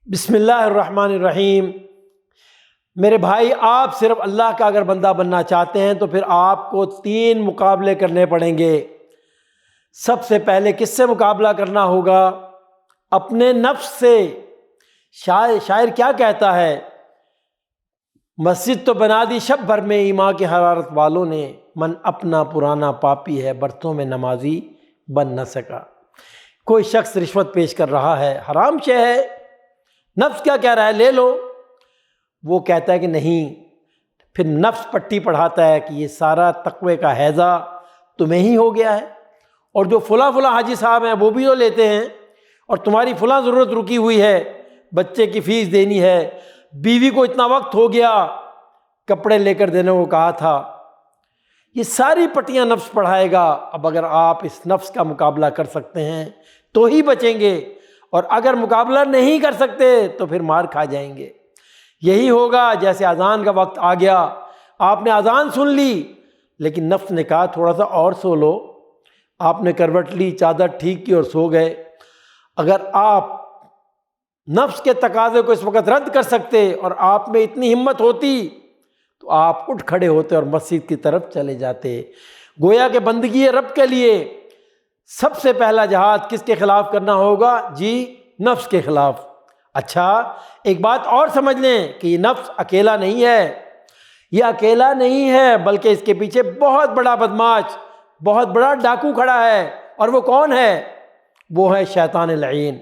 بسم اللہ الرحمن الرحیم۔ میرے بھائی، آپ صرف اللہ کا اگر بندہ بننا چاہتے ہیں تو پھر آپ کو 3 مقابلے کرنے پڑیں گے۔ سب سے پہلے کس سے مقابلہ کرنا ہوگا؟ اپنے نفس سے۔ شاعر کیا کہتا ہے؟ مسجد تو بنا دی شب بھر میں ایمان کی حرارت والوں نے، من اپنا پرانا پاپی ہے برسوں میں نمازی بن نہ سکا۔ کوئی شخص رشوت پیش کر رہا ہے، حرام شے ہے، نفس کیا کہہ رہا ہے؟ لے لو۔ وہ کہتا ہے کہ نہیں، پھر نفس پٹی پڑھاتا ہے کہ یہ سارا تقوی کا ہیضہ تمہیں ہی ہو گیا ہے، اور جو فلاں حاجی صاحب ہیں وہ بھی تو لیتے ہیں، اور تمہاری فلاں ضرورت رکی ہوئی ہے، بچے کی فیس دینی ہے، بیوی کو اتنا وقت ہو گیا کپڑے لے کر دینے کو کہا تھا۔ یہ ساری پٹیاں نفس پڑھائے گا۔ اب اگر آپ اس نفس کا مقابلہ کر سکتے ہیں تو ہی بچیں گے، اور اگر مقابلہ نہیں کر سکتے تو پھر مار کھا جائیں گے۔ یہی ہوگا جیسے اذان کا وقت آ گیا، آپ نے اذان سن لی لیکن نفس نے کہا تھوڑا سا اور سو لو، آپ نے کروٹ لی، چادر ٹھیک کی اور سو گئے۔ اگر آپ نفس کے تقاضے کو اس وقت رد کر سکتے اور آپ میں اتنی ہمت ہوتی تو آپ اٹھ کھڑے ہوتے اور مسجد کی طرف چلے جاتے۔ گویا کہ بندگی رب کے لیے سب سے پہلا جہاد کس کے خلاف کرنا ہوگا؟ جی، نفس کے خلاف۔ اچھا، ایک بات اور سمجھ لیں کہ یہ نفس اکیلا نہیں ہے، یہ اکیلا نہیں ہے بلکہ اس کے پیچھے بہت بڑا بدمعاش، بہت بڑا ڈاکو کھڑا ہے، اور وہ کون ہے؟ وہ ہے شیطان لعین۔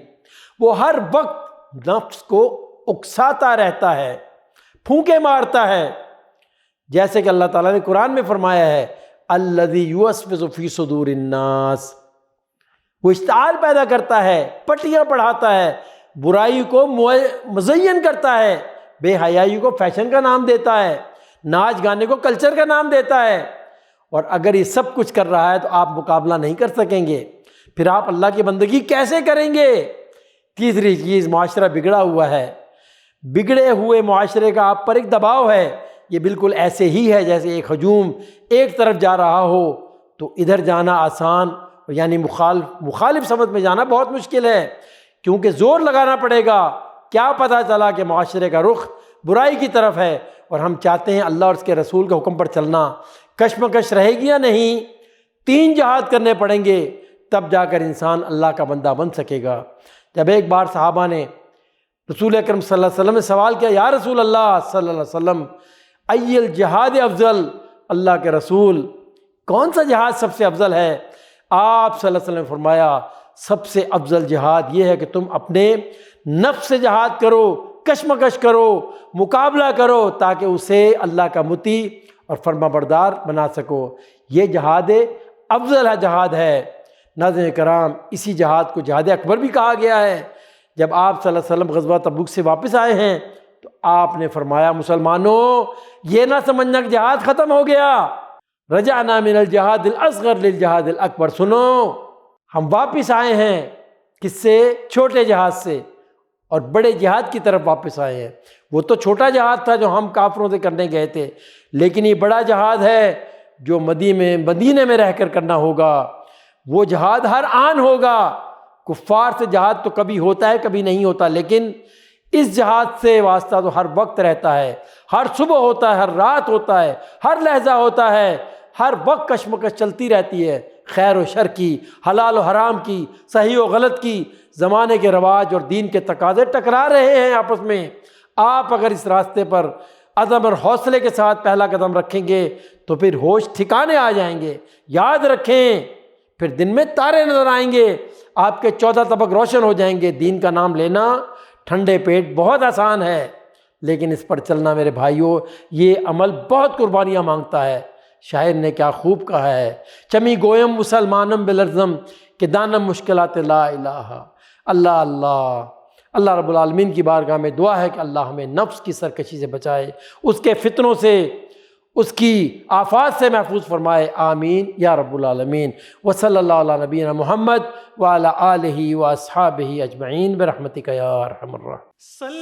وہ ہر وقت نفس کو اکساتا رہتا ہے، پھونکے مارتا ہے، جیسے کہ اللہ تعالیٰ نے قرآن میں فرمایا ہے الذی یوسوس فی صدور الناس۔ وہ اشتعال پیدا کرتا ہے، پٹیاں پڑھاتا ہے، برائی کو مزین کرتا ہے، بے حیائی کو فیشن کا نام دیتا ہے، ناچ گانے کو کلچر کا نام دیتا ہے، اور اگر یہ سب کچھ کر رہا ہے تو آپ مقابلہ نہیں کر سکیں گے، پھر آپ اللہ کی بندگی کیسے کریں گے؟ تیسری چیز، معاشرہ بگڑا ہوا ہے۔ بگڑے ہوئے معاشرے کا آپ پر ایک دباؤ ہے، یہ بالکل ایسے ہی ہے جیسے ایک ہجوم ایک طرف جا رہا ہو تو ادھر جانا آسان، یعنی مخالف سمت میں جانا بہت مشکل ہے، کیونکہ زور لگانا پڑے گا۔ کیا پتہ چلا کہ معاشرے کا رخ برائی کی طرف ہے اور ہم چاہتے ہیں اللہ اور اس کے رسول کے حکم پر چلنا، کشمکش رہے گی یا نہیں؟ 3 جہاد کرنے پڑیں گے، تب جا کر انسان اللہ کا بندہ بن سکے گا۔ جب ایک بار صحابہ نے رسول اکرم صلی اللہ علیہ وسلم نے سوال کیا، یا رسول اللہ صلی اللہ علیہ وسلم ای الجہاد افضل، اللہ کے رسول کون سا جہاد سب سے افضل ہے؟ آپ صلی اللہ علیہ وسلم نے فرمایا سب سے افضل جہاد یہ ہے کہ تم اپنے نفس سے جہاد کرو، کشمکش کرو، مقابلہ کرو، تاکہ اسے اللہ کا مطیع اور فرما بردار بنا سکو۔ یہ جہاد افضل جہاد ہے۔ ناظرین کرام، اسی جہاد کو جہاد اکبر بھی کہا گیا ہے۔ جب آپ صلی اللہ علیہ وسلم غزوہ تبوک سے واپس آئے ہیں تو آپ نے فرمایا مسلمانوں، یہ نہ سمجھنا کہ جہاد ختم ہو گیا، رجعنا من الجہاد الاصغر للجہاد الاکبر۔ سنو، ہم واپس آئے ہیں کس سے؟ چھوٹے جہاد سے، اور بڑے جہاد کی طرف واپس آئے ہیں۔ وہ تو چھوٹا جہاد تھا جو ہم کافروں سے کرنے گئے تھے، لیکن یہ بڑا جہاد ہے جو مدینے میں رہ کر کرنا ہوگا۔ وہ جہاد ہر آن ہوگا۔ کفار سے جہاد تو کبھی ہوتا ہے کبھی نہیں ہوتا، لیکن اس جہاد سے واسطہ تو ہر وقت رہتا ہے، ہر صبح ہوتا ہے، ہر رات ہوتا ہے، ہر لحظہ ہوتا ہے، ہر وقت کشمکش چلتی رہتی ہے، خیر و شر کی، حلال و حرام کی، صحیح و غلط کی۔ زمانے کے رواج اور دین کے تقاضے ٹکرا رہے ہیں آپس میں۔ آپ اگر اس راستے پر عزم اور حوصلے کے ساتھ پہلا قدم رکھیں گے تو پھر ہوش ٹھکانے آ جائیں گے۔ یاد رکھیں، پھر دن میں تارے نظر آئیں گے، آپ کے 14 طبق روشن ہو جائیں گے۔ دین کا نام لینا ٹھنڈے پیٹ بہت آسان ہے، لیکن اس پر چلنا میرے بھائیوں، یہ عمل بہت قربانیاں مانگتا ہے۔ شاعر نے کیا خوب کہا ہے، چمی گویم مسلمانم بلرزم کہ دانم مشکلات لا الہ۔ اللہ اللہ اللہ رب العالمین کی بارگاہ میں دعا ہے کہ اللہ ہمیں نفس کی سرکشی سے بچائے، اس کے فتنوں سے، اس کی آفات سے محفوظ فرمائے، آمین یا رب العالمین۔ وصلی اللہ علی نبینا محمد وعلی آلہ واصحابہ اجمعین برحمتک یا ارحم الراحمین۔